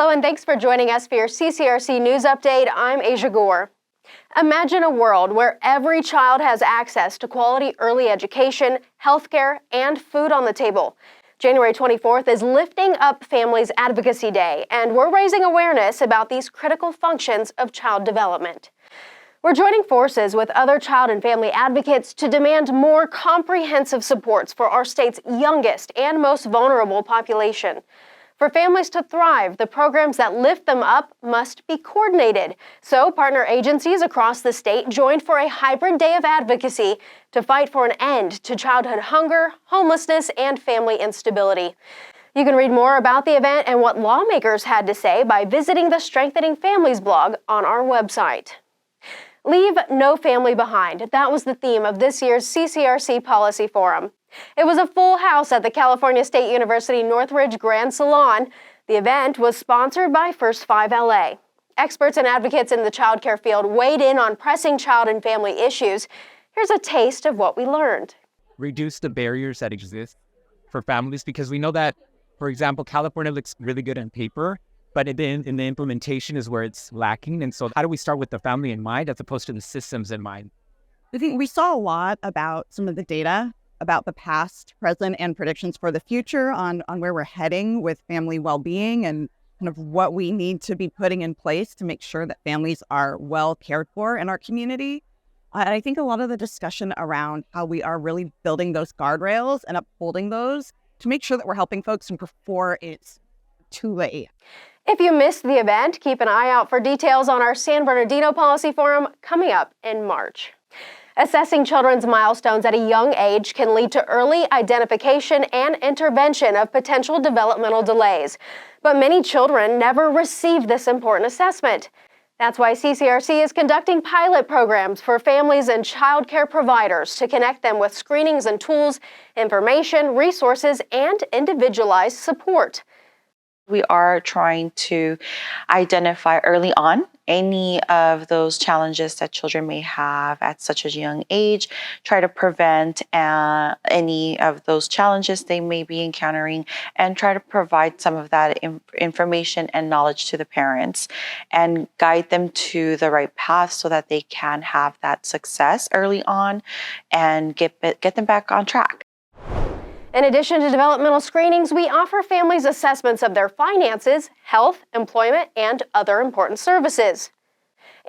Hello, and thanks for joining us for your CCRC News Update. I'm Asia Gore. Imagine a world where every child has access to quality early education, healthcare, and food on the table. January 24th is Lifting Up Families Advocacy Day, and we're raising awareness about these critical functions of child development. We're joining forces with other child and family advocates to demand more comprehensive supports for our state's youngest and most vulnerable population. For families to thrive, the programs that lift them up must be coordinated. So partner agencies across the state joined for a hybrid day of advocacy to fight for an end to childhood hunger, homelessness, and family instability. You can read more about the event and what lawmakers had to say by visiting the Strengthening Families blog on our website. Leave no family behind. That was the theme of this year's CCRC Policy Forum. It was a full house at the California State University Northridge Grand Salon. The event was sponsored by First 5 LA. Experts and advocates in the childcare field weighed in on pressing child and family issues. Here's a taste of what we learned. Reduce the barriers that exist for families, because we know that, for example, California looks really good on paper, but in the implementation is where it's lacking. And so how do we start with the family in mind as opposed to the systems in mind? I think we saw a lot about some of the data about the past, present, and predictions for the future on where we're heading with family well-being and kind of what we need to be putting in place to make sure that families are well cared for in our community. And I think a lot of the discussion around how we are really building those guardrails and upholding those to make sure that we're helping folks before it's too late. If you missed the event, keep an eye out for details on our San Bernardino Policy Forum coming up in March. Assessing children's milestones at a young age can lead to early identification and intervention of potential developmental delays. But many children never receive this important assessment. That's why CCRC is conducting pilot programs for families and child care providers to connect them with screenings and tools, information, resources, and individualized support. We are trying to identify early on any of those challenges that children may have at such a young age, try to prevent any of those challenges they may be encountering, and try to provide some of that information and knowledge to the parents and guide them to the right path so that they can have that success early on and get them back on track. In addition to developmental screenings, we offer families assessments of their finances, health, employment, and other important services.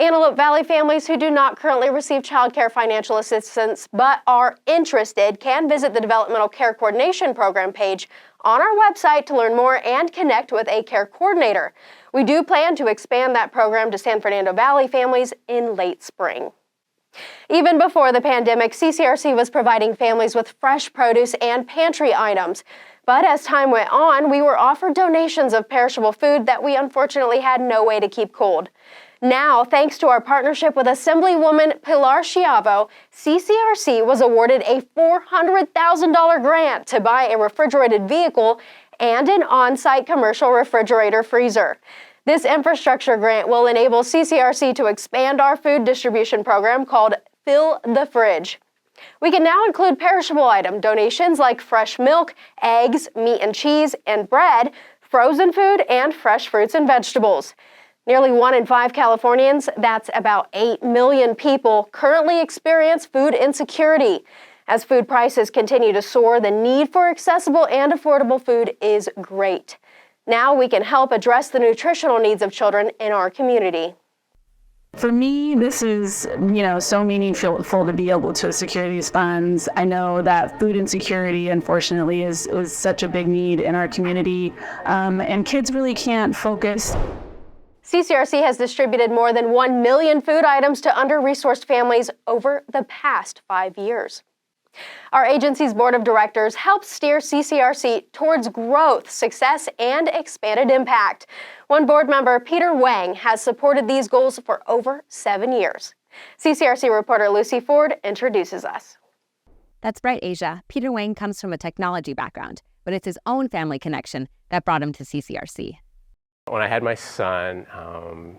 Antelope Valley families who do not currently receive child care financial assistance but are interested can visit the Developmental Care Coordination Program page on our website to learn more and connect with a care coordinator. We do plan to expand that program to San Fernando Valley families in late spring. Even before the pandemic, CCRC was providing families with fresh produce and pantry items. But as time went on, we were offered donations of perishable food that we unfortunately had no way to keep cold. Now, thanks to our partnership with Assemblywoman Pilar Schiavo, CCRC was awarded a $400,000 grant to buy a refrigerated vehicle and an on-site commercial refrigerator freezer. This infrastructure grant will enable CCRC to expand our food distribution program called Fill the Fridge. We can now include perishable item donations like fresh milk, eggs, meat and cheese, and bread, frozen food, and fresh fruits and vegetables. Nearly 1 in 5 Californians, that's about 8 million people, currently experience food insecurity. As food prices continue to soar, the need for accessible and affordable food is great. Now we can help address the nutritional needs of children in our community. For me, this is, so meaningful to be able to secure these funds. I know that food insecurity, unfortunately, is such a big need in our community, and kids really can't focus. CCRC has distributed more than 1 million food items to under-resourced families over the past 5 years. Our agency's board of directors helps steer CCRC towards growth, success, and expanded impact. One board member, Wang, has supported these goals for over 7 years. CCRC reporter Lucy Ford introduces us. That's right, Asia. Wang comes from a technology background, but it's his own family connection that brought him to CCRC. When I had my son,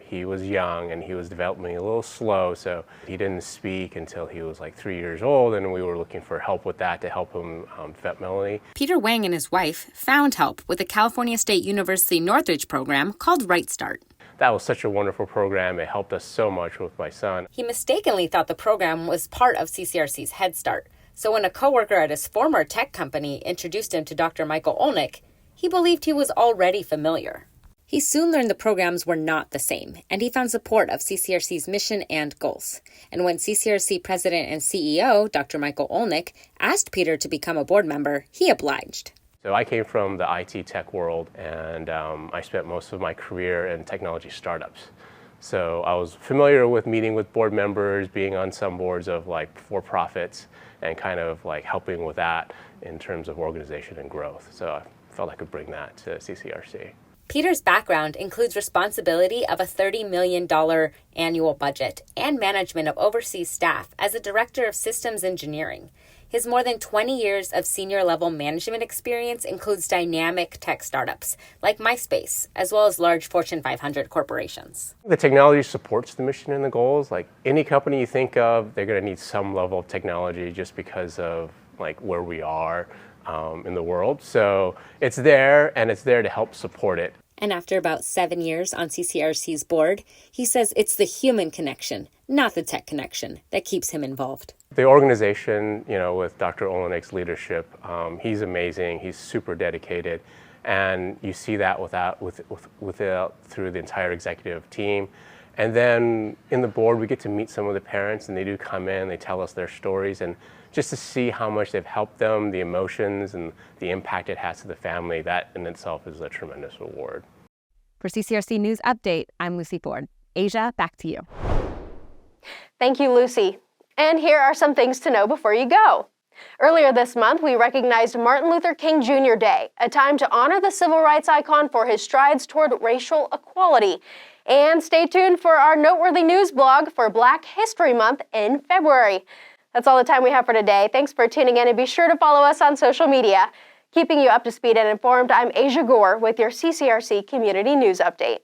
he was young and he was developing a little slow, so he didn't speak until he was like 3 years old, and we were looking for help with that to help him developmentally. Peter Wang and his wife found help with the California State University Northridge program called Right Start. That was such a wonderful program. It helped us so much with my son. He mistakenly thought the program was part of CCRC's Head Start. So when a coworker at his former tech company introduced him to Dr. Michael Olnick, he believed he was already familiar. He soon learned the programs were not the same, and he found support of CCRC's mission and goals. And when CCRC President and CEO, Dr. Michael Olnick, asked Peter to become a board member, he obliged. So I came from the IT tech world, and I spent most of my career in technology startups. So I was familiar with meeting with board members, being on some boards of like for-profits, and kind of like helping with that in terms of organization and growth. So I felt I could bring that to CCRC. Peter's background includes responsibility of a $30 million annual budget and management of overseas staff as a director of systems engineering. His more than 20 years of senior-level management experience includes dynamic tech startups like MySpace, as well as large Fortune 500 corporations. The technology supports the mission and the goals. Like any company you think of, they're going to need some level of technology just because of like where we are in the world. So it's there, and it's there to help support it. And after about 7 years on CCRC's board, he says it's the human connection, not the tech connection, that keeps him involved. The organization, with Dr. Olnick's leadership, he's amazing. He's super dedicated, and you see that through the entire executive team. And then in the board, we get to meet some of the parents, and they do come in, they tell us their stories, and just to see how much they've helped them, the emotions and the impact it has to the family, that in itself is a tremendous reward. For CCRC News Update, I'm Lucy Ford. Asia, back to you. Thank you, Lucy. And here are some things to know before you go. Earlier this month, we recognized Martin Luther King Jr. Day, a time to honor the civil rights icon for his strides toward racial equality. And stay tuned for our noteworthy news blog for Black History Month in February. That's all the time we have for today. Thanks for tuning in, and be sure to follow us on social media. Keeping you up to speed and informed, I'm Asia Gore with your CCRC Community News Update.